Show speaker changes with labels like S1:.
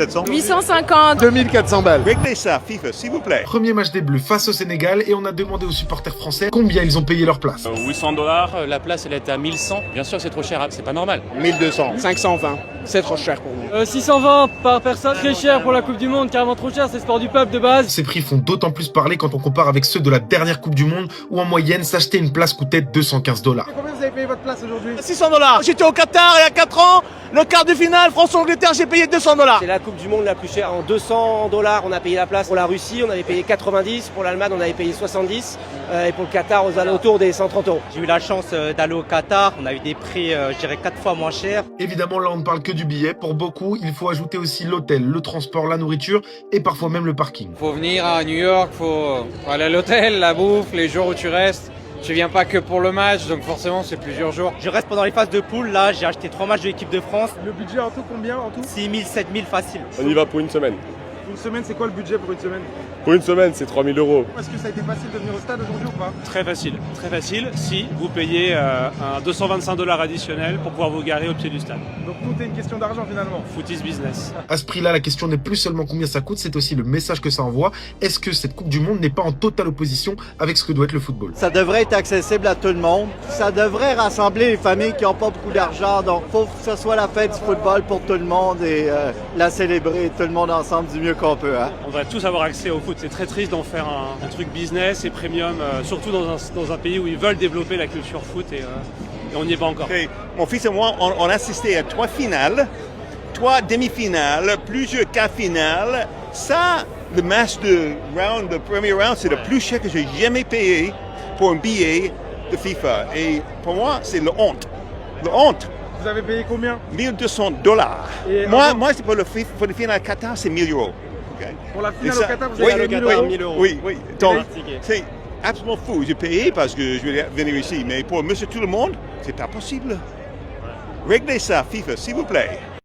S1: 700.
S2: 850.
S3: 2400 balles.
S1: Réglez ça, FIFA, s'il vous plaît.
S3: Premier match des Bleus face au Sénégal et on a demandé aux supporters français combien ils ont payé leur place.
S4: $800. La place, elle était à 1100. Bien sûr, c'est trop cher, c'est pas normal.
S3: 1200.
S5: 520, c'est trop cher pour nous.
S6: 620 par personne, très cher pour la Coupe du Monde, carrément trop cher, c'est le sport du peuple de base.
S3: Ces prix font d'autant plus parler quand on compare avec ceux de la dernière Coupe du Monde où en moyenne s'acheter une place coûtait $215.
S5: Combien vous avez payé votre place aujourd'hui?
S7: $600. J'étais au Qatar il y a 4 ans, le quart de finale France-Angleterre, j'ai payé $200.
S8: C'est la Coupe du Monde la plus chère. En $200, on a payé la place. Pour la Russie, on avait payé 90. Pour l'Allemagne, on avait payé 70. Et pour le Qatar, aux alentours des 130 €.
S9: J'ai eu la chance d'aller au Qatar. On a eu des prix, je dirais, 4 fois moins chers.
S3: Évidemment, là, on ne parle que du billet. Pour beaucoup, il faut ajouter aussi l'hôtel, le transport, la nourriture et parfois même le parking.
S6: Faut venir à New York, faut aller à l'hôtel, la bouffe, les jours où tu restes. Tu viens pas que pour le match, donc forcément c'est plusieurs jours.
S9: Je reste pendant les phases de poule. Là, j'ai acheté 3 matchs de l'équipe de France.
S5: Le budget en tout, combien en tout?
S9: 6 000, 7 000 facile.
S10: On y va pour une semaine.
S5: Une semaine, c'est quoi le budget pour une semaine?
S10: Pour une semaine, c'est 3 000 €.
S5: Est-ce que ça a été facile de venir au stade aujourd'hui ou pas?
S4: Très facile si vous payez un $225 additionnel pour pouvoir vous garer au pied du stade.
S5: Donc tout est une question d'argent finalement.
S4: Foot is business.
S3: À ce prix-là, la question n'est plus seulement combien ça coûte, c'est aussi le message que ça envoie. Est-ce que cette Coupe du Monde n'est pas en totale opposition avec ce que doit être le football?
S11: Ça devrait être accessible à tout le monde. Ça devrait rassembler les familles qui n'ont pas beaucoup d'argent. Donc, il faut que ce soit la fête du football pour tout le monde et la célébrer tout le monde ensemble du mieux qu'on peut. Hein?
S4: On devrait tous avoir accès au foot. C'est très triste d'en faire un truc business et premium, surtout dans un pays où ils veulent développer la culture foot et on n'y est pas encore.
S1: Okay. Mon fils et moi, on a assisté à 3 finales, 3 demi-finales, plusieurs quarts finales. Ça, le match de round, le premier round, c'est le plus cher que j'ai jamais payé pour un billet de FIFA. Et pour moi, c'est la honte. La honte.
S5: Vous avez payé combien?
S1: $1 200.
S5: Et
S1: Moi, c'est pour le final Qatar, c'est 1 000 €. Okay.
S5: Pour la finale
S1: ça,
S5: au Qatar, vous
S1: oui,
S5: avez payé
S9: 1000 €.
S1: Oui. Donc, c'est absolument fou. J'ai payé parce que je voulais venir ici. Mais pour monsieur tout le monde, c'est pas possible. Réglez ça, FIFA, s'il vous plaît.